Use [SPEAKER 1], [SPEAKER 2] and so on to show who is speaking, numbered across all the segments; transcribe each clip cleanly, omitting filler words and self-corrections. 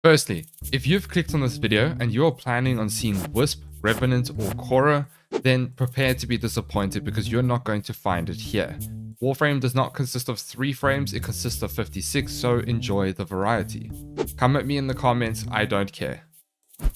[SPEAKER 1] Firstly, if you've clicked on this video and you're planning on seeing Wisp, Revenant, or Korra, then prepare to be disappointed because you're not going to find it here. Warframe does not consist of 3 frames, it consists of 56, so enjoy the variety. Come at me in the comments, I don't care.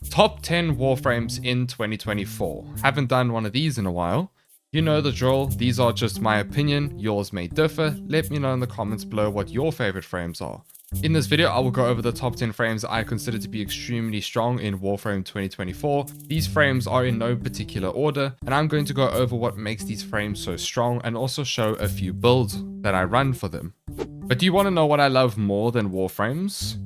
[SPEAKER 1] Top 10 Warframes in 2024. Haven't done one of these in a while. You know the drill, these are just my opinion, yours may differ. Let me know in the comments below what your favorite frames are. In this video, I will go over the top 10 frames I consider to be extremely strong in Warframe 2024. These frames are in no particular order, and I'm going to go over what makes these frames so strong and also show a few builds that I run for them. But do you want to know what I love more than Warframes?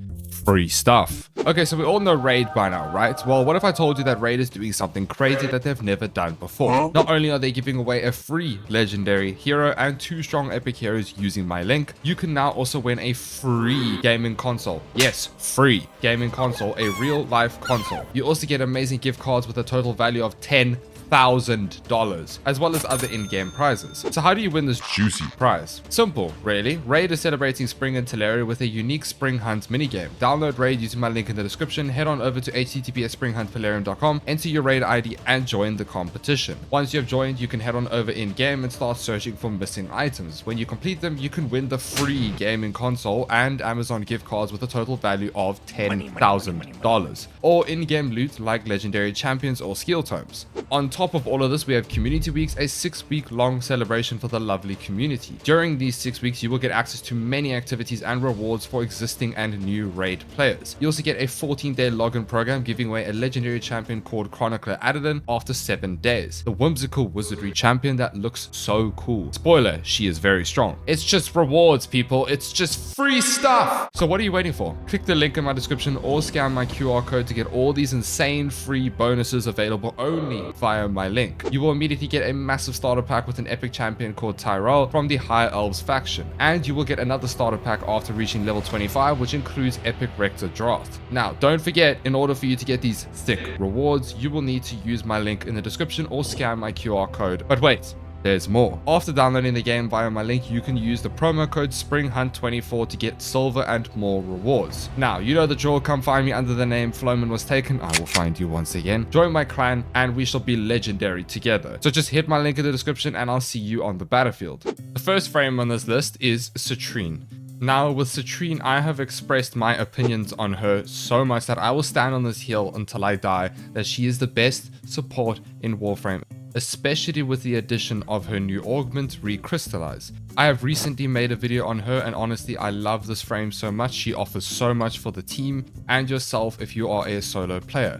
[SPEAKER 1] Free stuff. Okay, so we all know Raid by now, right? Well, what if I told you that Raid is doing something crazy that they've never done before? Not only are they giving away a free legendary hero and 2 strong epic heroes using my link, you can now also win a free gaming console. Yes, free gaming console, a real life console. You also get amazing gift cards with a total value of $10,000, as well as other in-game prizes. So how do you win this juicy prize? Simple, really. Raid is celebrating spring in Teleria with a unique spring hunt minigame. Download Raid using my link in the description, head on over to https://springhuntpolarium.com, enter your Raid ID and join the competition. Once you have joined, you can head on over in-game and start searching for missing items. When you complete them, you can win the free gaming console and Amazon gift cards with a total value of $10,000, or in-game loot like legendary champions or skill tomes. On top of all of this, we have community weeks, a 6-week long celebration for the lovely community. During these 6 weeks, you will get access to many activities and rewards for existing and new Raid players. You also get a 14-day login program giving away a legendary champion called Chronicler Addedin after 7 days. The whimsical wizardry champion that looks so cool. Spoiler, she is very strong. It's just rewards, people. It's just free stuff. So what are you waiting for? Click the link in my description or scan my QR code to get all these insane free bonuses available only via my link. You will immediately get a massive starter pack with an epic champion called Tyrell from the High Elves faction, and you will get another starter pack after reaching level 25, which includes epic Rector Draft. Now, don't forget, in order for you to get these thick rewards, you will need to use my link in the description or scan my QR code. But wait, there's more. After downloading the game via my link, you can use the promo code SPRINGHUNT24 to get silver and more rewards. Now, you know the drill. Come find me under the name Flowman Was Taken. I will find you once again. Join my clan and we shall be legendary together. So just hit my link in the description and I'll see you on the battlefield. The first frame on this list is Catrine. Now, with Catrine, I have expressed my opinions on her so much that I will stand on this hill until I die that she is the best support in Warframe, especially with the addition of her new augment, Recrystallize. I have recently made a video on her and honestly I love this frame so much. She offers so much for the team and yourself if you are a solo player.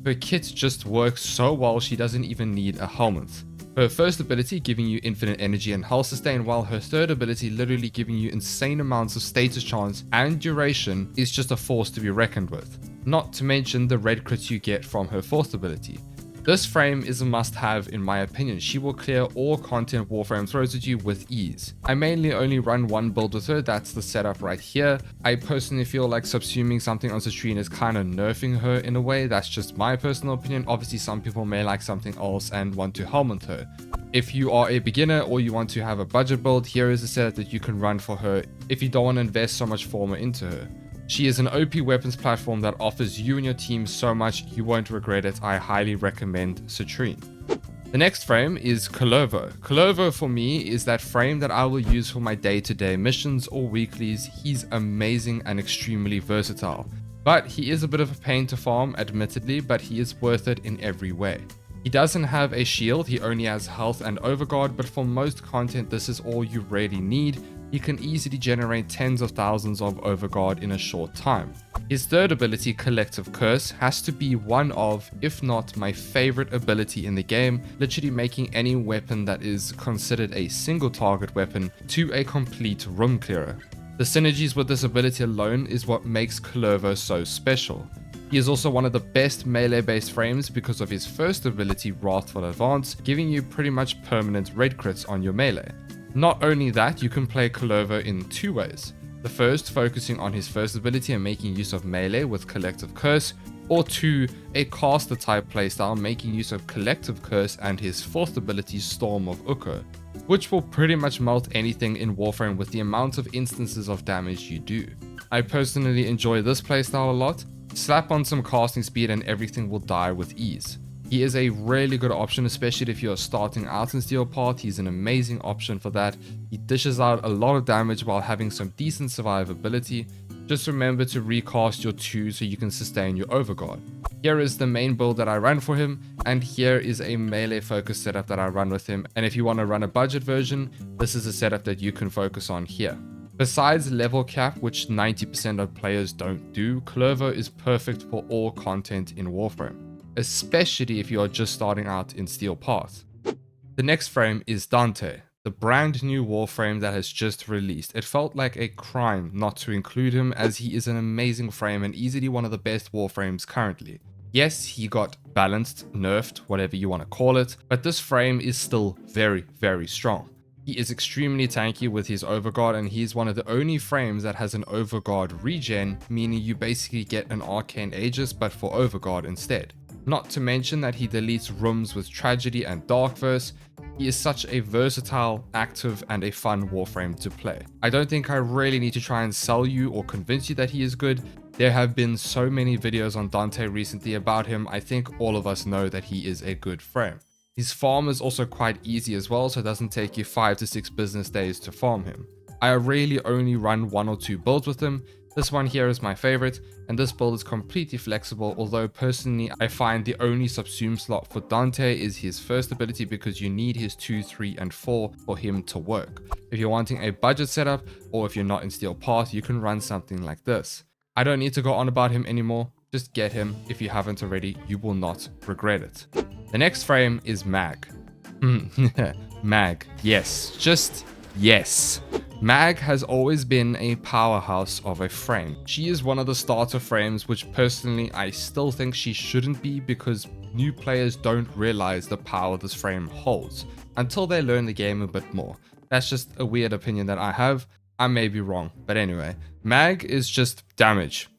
[SPEAKER 1] Her kit just works so well, she doesn't even need a helmet. Her first ability giving you infinite energy and health sustain, while her third ability literally giving you insane amounts of status chance and duration is just a force to be reckoned with. Not to mention the red crits you get from her fourth ability. This frame is a must-have in my opinion. She will clear all content Warframe throws at you with ease. I mainly only run one build with her, that's the setup right here. I personally feel like subsuming something on Catrine is kind of nerfing her in a way. That's just my personal opinion. Obviously some people may like something else and want to helmet her. If you are a beginner or you want to have a budget build, here is a setup that you can run for her if you don't want to invest so much former into her. She is an OP weapons platform that offers you and your team so much you won't regret it. I highly recommend Catrine. The next frame is Covo. Covo for me is that frame that I will use for my day-to-day missions or weeklies. He's amazing and extremely versatile. But he is a bit of a pain to farm, admittedly, but he is worth it in every way. He doesn't have a shield, he only has health and overguard, but for most content this is all you really need. He can easily generate tens of thousands of overguard in a short time. His third ability, Collective Curse, has to be one of, if not my favorite ability in the game, literally making any weapon that is considered a single target weapon to a complete room clearer. The synergies with this ability alone is what makes Covo so special. He is also one of the best melee based frames because of his first ability, Wrathful Advance, giving you pretty much permanent red crits on your melee. Not only that, you can play Covo in 2 ways. The first, focusing on his first ability and making use of melee with Collective Curse, or 2, a caster type playstyle making use of Collective Curse and his fourth ability, Storm of Ukko, which will pretty much melt anything in Warframe with the amount of instances of damage you do. I personally enjoy this playstyle a lot. Slap on some casting speed and everything will die with ease. He is a really good option, especially if you are starting out in Steel Path. He's an amazing option for that. He dishes out a lot of damage while having some decent survivability. Just remember to recast your 2 so you can sustain your overguard. Here is the main build that I run for him, and here is a melee focus setup that I run with him. And if you want to run a budget version, this is a setup that you can focus on here. Besides level cap, which 90% of players don't do, Clovo is perfect for all content in Warframe, especially if you are just starting out in Steel Path. The next frame is Dante, the brand new Warframe that has just released. It felt like a crime not to include him, as he is an amazing frame and easily one of the best Warframes currently. Yes, he got balanced, nerfed, whatever you want to call it, but this frame is still very, very strong. He is extremely tanky with his overguard, and he's one of the only frames that has an overguard regen, meaning you basically get an arcane aegis but for overguard instead. Not to mention that he deletes rooms with tragedy and darkverse. He is such a versatile, active, and a fun Warframe to play. I don't think I really need to try and sell you or convince you that he is good. There have been so many videos on Dante recently about him. I think all of us know that he is a good frame. His farm is also quite easy as well, so it doesn't take you 5 to 6 business days to farm him. I really only run 1 or 2 builds with him. This one here is my favorite, and this build is completely flexible, although personally I find the only subsume slot for Dante is his first ability, because you need his 2, 3, and 4 for him to work. If you're wanting a budget setup, or if you're not in Steel Path, you can run something like this. I don't need to go on about him anymore, just get him. If you haven't already, you will not regret it. The next frame is Mag. Mag, yes, just yes. Mag has always been a powerhouse of a frame. She is one of the starter frames, which personally I still think she shouldn't be, because new players don't realize the power this frame holds until they learn the game a bit more. That's just a weird opinion that I have. I may be wrong, but anyway, Mag is just damage,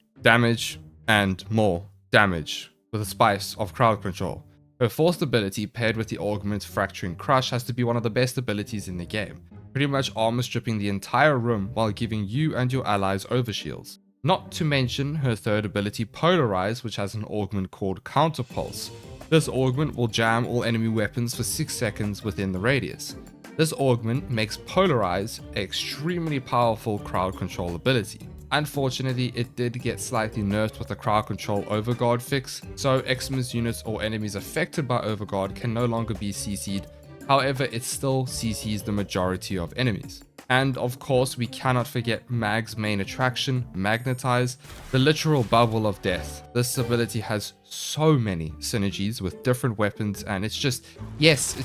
[SPEAKER 1] and more damage with a spice of crowd control. Her fourth ability, paired with the augment Fracturing Crush, has to be one of the best abilities in the game, pretty much armor stripping the entire room while giving you and your allies overshields. Not to mention her third ability, Polarize, which has an augment called Counterpulse. This augment will jam all enemy weapons for 6 seconds within the radius. This augment makes Polarize an extremely powerful crowd control ability. Unfortunately, it did get slightly nerfed with the crowd control overguard fix, so Xmas units or enemies affected by overguard can no longer be CC'd. However, it still CCs the majority of enemies. And of course, we cannot forget Mag's main attraction, Magnetize, the literal bubble of death. This ability has so many synergies with different weapons, and it's just yes.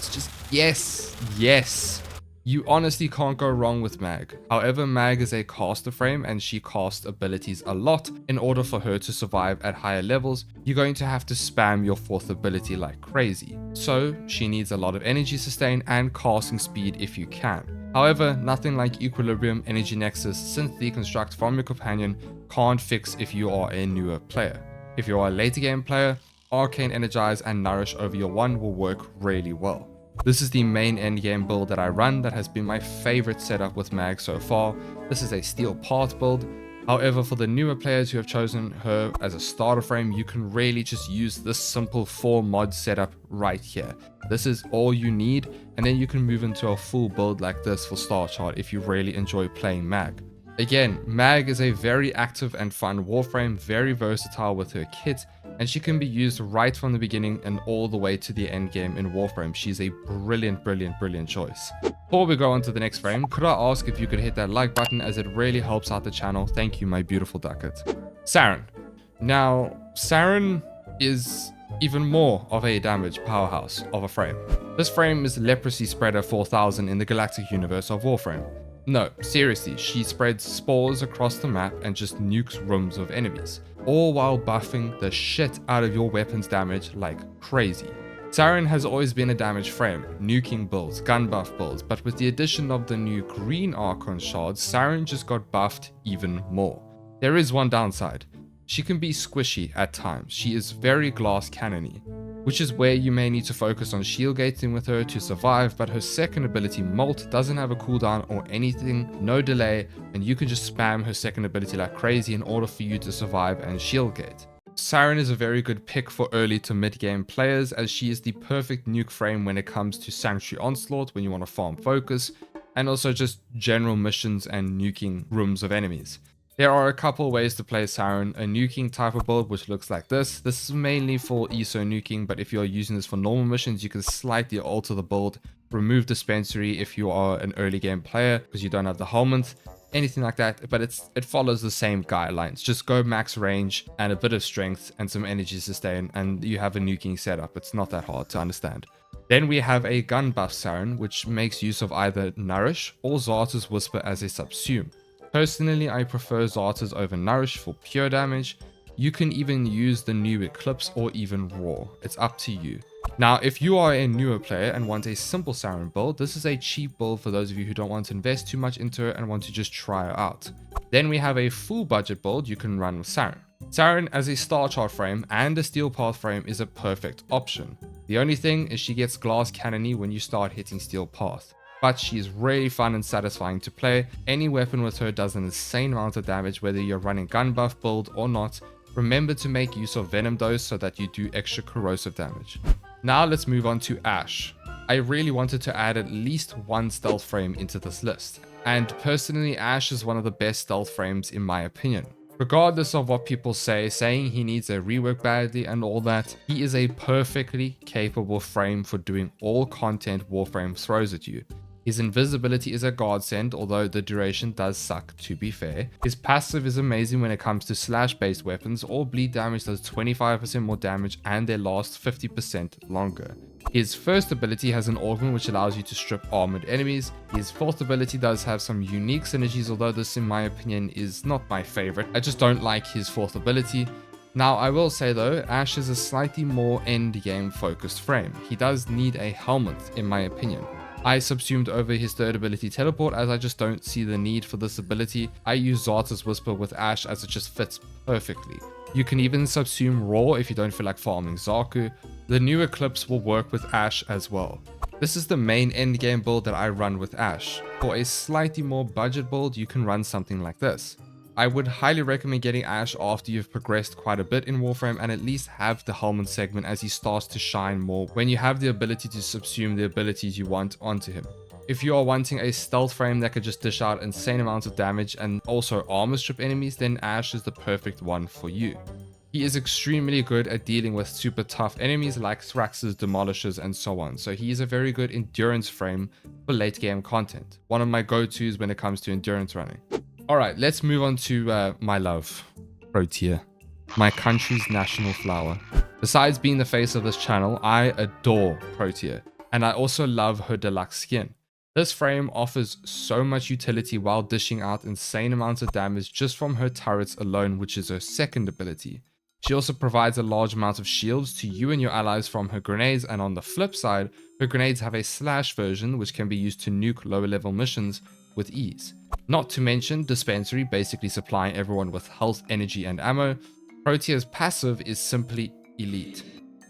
[SPEAKER 1] You honestly can't go wrong with Mag. However, Mag is a caster frame and she casts abilities a lot. In order for her to survive at higher levels, you're going to have to spam your fourth ability like crazy. So she needs a lot of energy sustain and casting speed if you can. However, nothing like Equilibrium, Energy Nexus, Synth Deconstruct from your companion can't fix if you are a newer player. If you are a later game player, Arcane Energize and Nourish over your 1 will work really well. This is the main endgame build that I run that has been my favorite setup with Mag so far. This is a Steel Path build. However, for the newer players who have chosen her as a starter frame, you can really just use this simple 4 mod setup right here. This is all you need, and then you can move into a full build like this for Star Chart if you really enjoy playing Mag. Again, Mag is a very active and fun Warframe, very versatile with her kit, and she can be used right from the beginning and all the way to the end game in Warframe. She's a brilliant choice. Before we go on to the next frame, could I ask if you could hit that like button, as it really helps out the channel. Thank you, my beautiful DuCaT. Sarin. Now, Sarin is even more of a damage powerhouse of a frame. This frame is Leprosy Spreader 4000 in the galactic universe of Warframe. No, seriously, she spreads spores across the map and just nukes rooms of enemies, all while buffing the shit out of your weapon's damage like crazy. Sarin has always been a damage frame, nuking builds, gun buff builds, but with the addition of the new green Archon shards, Sarin just got buffed even more. There is one downside. She can be squishy at times. She is very glass cannony, which is where you may need to focus on shield gating with her to survive, but her second ability, Molt, doesn't have a cooldown or anything, no delay, and you can just spam her second ability like crazy in order for you to survive and shield gate. Sarin is a very good pick for early to mid game players, as she is the perfect nuke frame when it comes to Sanctuary Onslaught when you want to farm focus, and also just general missions and nuking rooms of enemies. There are a couple ways to play Sarin: a nuking type of build which looks like this. This is mainly for ESO nuking, but if you're using this for normal missions, you can slightly alter the build, remove dispensary if you are an early game player because you don't have the helmet, anything like that, but it follows the same guidelines. Just go max range and a bit of strength and some energy sustain, and you have a nuking setup. It's not that hard to understand. Then we have a gun buff Sarin, which makes use of either Nourish or Zarta's Whisper as a subsume. Personally, I prefer Zarta's over Nourish for pure damage. You can even use the new Eclipse or even Raw. It's up to you. Now, if you are a newer player and want a simple Sarin build, this is a cheap build for those of you who don't want to invest too much into it and want to just try it out. Then we have a full budget build you can run with Sarin. Sarin as a star chart frame and a steel path frame is a perfect option. The only thing is she gets glass cannony when you start hitting steel path, but she is really fun and satisfying to play. Any weapon with her does an insane amount of damage whether you're running gun buff build or not. Remember to make use of venom dose so that you do extra corrosive damage. Now let's move on to Ashe. I really wanted to add at least one stealth frame into this list, and personally Ashe is one of the best stealth frames in my opinion. Regardless of what people say, saying he needs a rework badly and all that, he is a perfectly capable frame for doing all content Warframe throws at you. His invisibility is a godsend, although the duration does suck to be fair. His passive is amazing when it comes to slash based weapons. All bleed damage does 25% more damage and they last 50% longer. His first ability has an augment which allows you to strip armored enemies. His fourth ability does have some unique synergies, although this in my opinion is not my favorite. I just don't like his fourth ability. Now I will say though, Ashe is a slightly more end game focused frame. He does need a helmet in my opinion. I subsumed over his third ability teleport as I just don't see the need for this ability. I use Zarta's Whisper with Ashe as it just fits perfectly. You can even subsume Raw if you don't feel like farming Zaku. The new Eclipse will work with Ashe as well. This is the main endgame build that I run with Ashe. For a slightly more budget build, you can run something like this. I would highly recommend getting Ashe after you've progressed quite a bit in Warframe and at least have the helmet segment as he starts to shine more when you have the ability to subsume the abilities you want onto him. If you are wanting a stealth frame that could just dish out insane amounts of damage and also armor strip enemies, then Ashe is the perfect one for you. He is extremely good at dealing with super tough enemies like Thraxes, Demolishers, and so on, so he is a very good endurance frame for late game content. One of my go-tos when it comes to endurance running. Alright, let's move on to my love, Protea, my country's national flower. Besides being the face of this channel, I adore Protea, and I also love her deluxe skin. This frame offers so much utility while dishing out insane amounts of damage just from her turrets alone, which is her second ability. She also provides a large amount of shields to you and your allies from her grenades, and on the flip side, her grenades have a slash version which can be used to nuke lower level missions with ease. Not to mention dispensary, basically supplying everyone with health, energy, and ammo. Protea's passive is simply elite.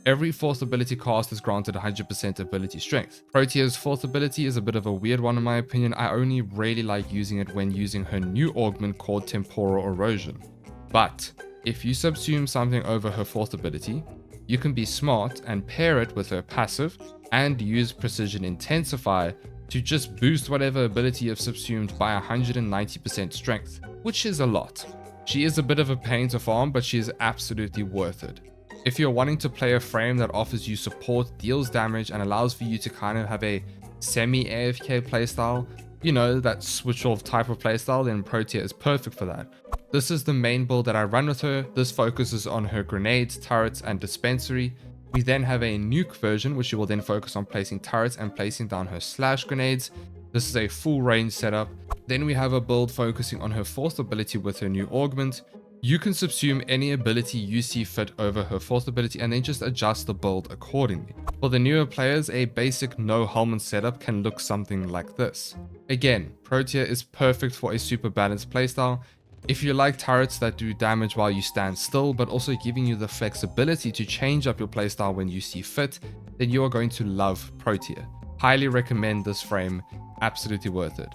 [SPEAKER 1] Every fourth ability cast is granted 100% ability strength. Protea's fourth ability is a bit of a weird one in my opinion. I only really like using it when using her new augment called Temporal Erosion. But if you subsume something over her fourth ability, you can be smart and pair it with her passive and use Precision Intensify to just boost whatever ability you've subsumed by 190% strength, which is a lot. She is a bit of a pain to farm, but she is absolutely worth it. If you're wanting to play a frame that offers you support, deals damage, and allows for you to kind of have a semi-AFK playstyle, you know, that switch off type of playstyle, then Protea is perfect for that. This is the main build that I run with her. This focuses on her grenades, turrets, and dispensary. We then have a nuke version, which you will then focus on placing turrets and placing down her slash grenades. This is a full range setup. Then we have a build focusing on her fourth ability with her new augment. You can subsume any ability you see fit over her fourth ability and then just adjust the build accordingly. For the newer players, a basic no helmet setup can look something like this. Again, Protea is perfect for a super balanced playstyle. If you like turrets that do damage while you stand still, but also giving you the flexibility to change up your playstyle when you see fit, then you are going to love Protea. Highly recommend this frame, absolutely worth it.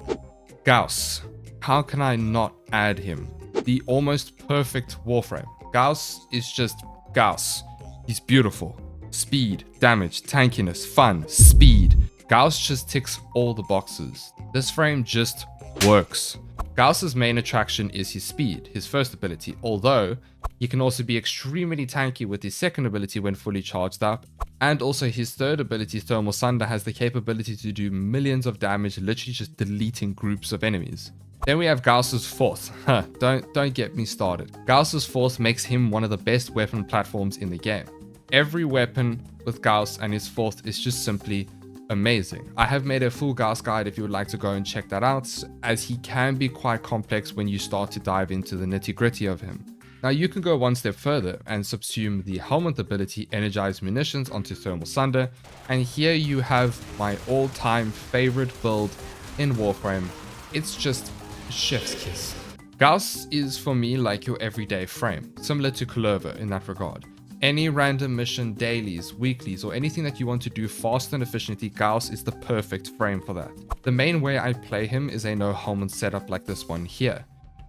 [SPEAKER 1] Gaus, how can I not add him? The almost perfect Warframe. Gaus is just Gaus. He's beautiful. Speed, damage, tankiness, fun, speed. Gaus just ticks all the boxes. This frame just works. Gaus's main attraction is his speed, his first ability, although he can also be extremely tanky with his second ability when fully charged up, and also his third ability, Thermal Sunder, has the capability to do millions of damage, literally just deleting groups of enemies. Then we have Gaus's fourth. Don't get me started. Gaus's fourth makes him one of the best weapon platforms in the game. Every weapon with Gaus and his fourth is just simply amazing. I have made a full Gaus guide if you would like to go and check that out, as he can be quite complex when you start to dive into the nitty-gritty of him. Now you can go one step further and subsume the helmet ability Energized Munitions onto Thermal Sunder, and here you have my all-time favorite build in Warframe. It's just chef's kiss. Gaus is for me like your everyday frame, similar to Covo in that regard. Any random mission, dailies, weeklies, or anything that you want to do fast and efficiently, Gaus is the perfect frame for that. The main way I play him is a no helmet setup like this one here.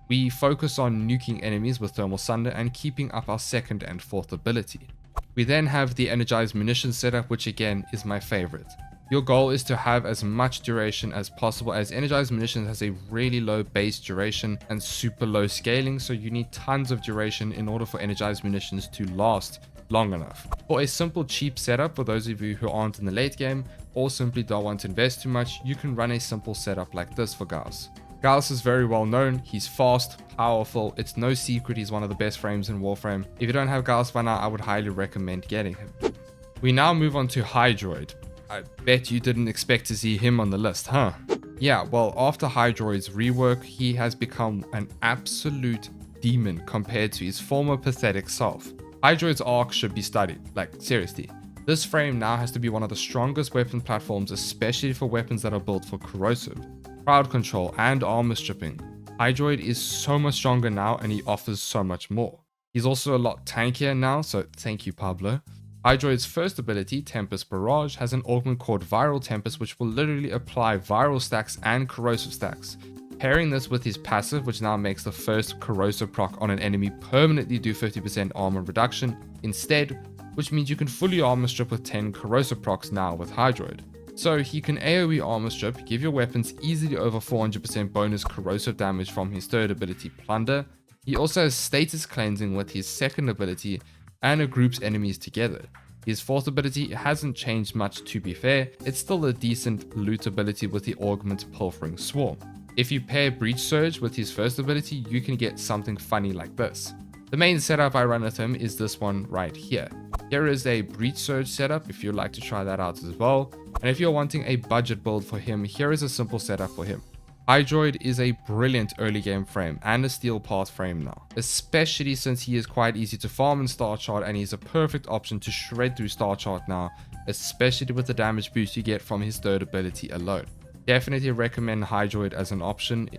[SPEAKER 1] We focus on nuking enemies with Thermal Sunder and keeping up our second and fourth ability. We then have the Energized Munitions setup, which again is my favorite. Your goal is to have as much duration as possible, as Energized Munitions has a really low base duration and super low scaling, so you need tons of duration in order for Energized Munitions to last long enough. For a simple cheap setup, for those of you who aren't in the late game or simply don't want to invest too much, you can run a simple setup like this for Gaus. Gaus is very well known, he's fast, powerful, it's no secret he's one of the best frames in Warframe. If you don't have Gaus by now, I would highly recommend getting him. We now move on to Hydroid. I bet you didn't expect to see him on the list, huh? Yeah, well, after Hydroid's rework, he has become an absolute demon compared to his former pathetic self. Hydroid's arc should be studied, like seriously. This frame now has to be one of the strongest weapon platforms, especially for weapons that are built for corrosive, crowd control, and armor stripping. Hydroid is so much stronger now and he offers so much more. He's also a lot tankier now, so thank you, Pablo. Hydroid's first ability, Tempest Barrage, has an augment called Viral Tempest, which will literally apply viral stacks and corrosive stacks. Pairing this with his passive, which now makes the first corrosive proc on an enemy permanently do 50% armor reduction instead, which means you can fully armor strip with 10 corrosive procs now with Hydroid. So he can AoE armor strip, give your weapons easily over 400% bonus corrosive damage from his third ability, Plunder. He also has status cleansing with his second ability, and it groups enemies together. His fourth ability hasn't changed much, to be fair, it's still a decent loot ability with the augment Pilfering Swarm. If you pair Breach Surge with his first ability, you can get something funny like this. The main setup I run with him is this one right here. Here is a Breach Surge setup if you'd like to try that out as well. And if you're wanting a budget build for him, here is a simple setup for him. Hydroid is a brilliant early game frame and a steel path frame now, especially since he is quite easy to farm in Star Chart and he's a perfect option to shred through Star Chart now, especially with the damage boost you get from his third ability alone. Definitely recommend Hydroid as an option.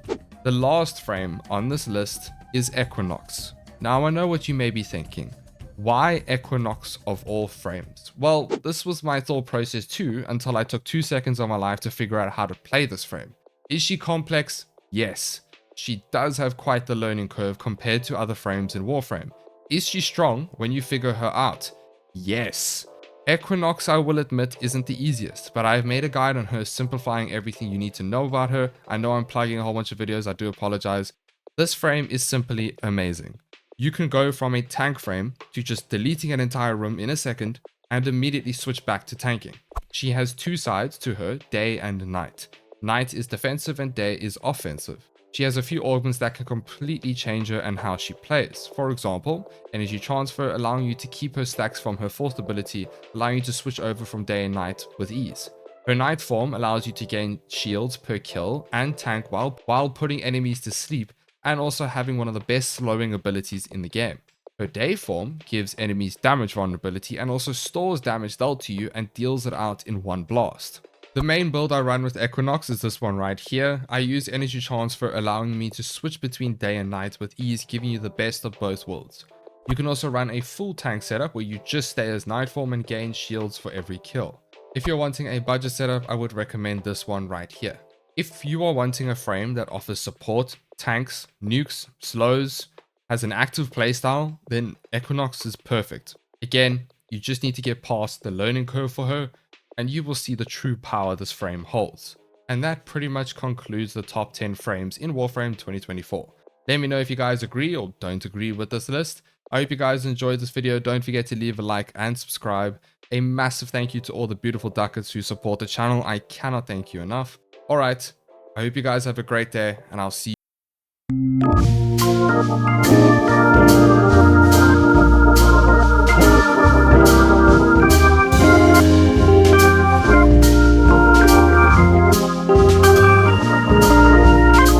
[SPEAKER 1] The last frame on this list is Equinox. Now I know what you may be thinking. Why Equinox of all frames? Well, this was my thought process too, until I took 2 seconds of my life to figure out how to play this frame. Is she complex? Yes. She does have quite the learning curve compared to other frames in Warframe. Is she strong when you figure her out? Yes. Equinox, I will admit, isn't the easiest, but I've made a guide on her simplifying everything you need to know about her. I know I'm plugging a whole bunch of videos, I do apologize. This frame is simply amazing. You can go from a tank frame to just deleting an entire room in a second and immediately switch back to tanking. She has two sides to her, day and night. Night is defensive and day is offensive. She has a few augments that can completely change her and how she plays. For example, energy transfer, allowing you to keep her stacks from her fourth ability, allowing you to switch over from day and night with ease. Her night form allows you to gain shields per kill and tank while putting enemies to sleep, and also having one of the best slowing abilities in the game. Her day form gives enemies damage vulnerability and also stores damage dealt to you and deals it out in one blast. The main build I run with Equinox is this one right here. I use energy transfer, allowing me to switch between day and night with ease, giving you the best of both worlds. You can also run a full tank setup where you just stay as night form and gain shields for every kill. If you're wanting a budget setup, I would recommend this one right here. If you are wanting a frame that offers support, tanks, nukes, slows, has an active playstyle, then Equinox is perfect. Again, you just need to get past the learning curve for her, and you will see the true power this frame holds. And that pretty much concludes the top 10 frames in Warframe 2024. Let me know if you guys agree or don't agree with this list. I hope you guys enjoyed this video. Don't forget to leave a like and subscribe. A massive thank you to all the beautiful ducats who support the channel. I cannot thank you enough. Alright, I hope you guys have a great day, and I'll see you.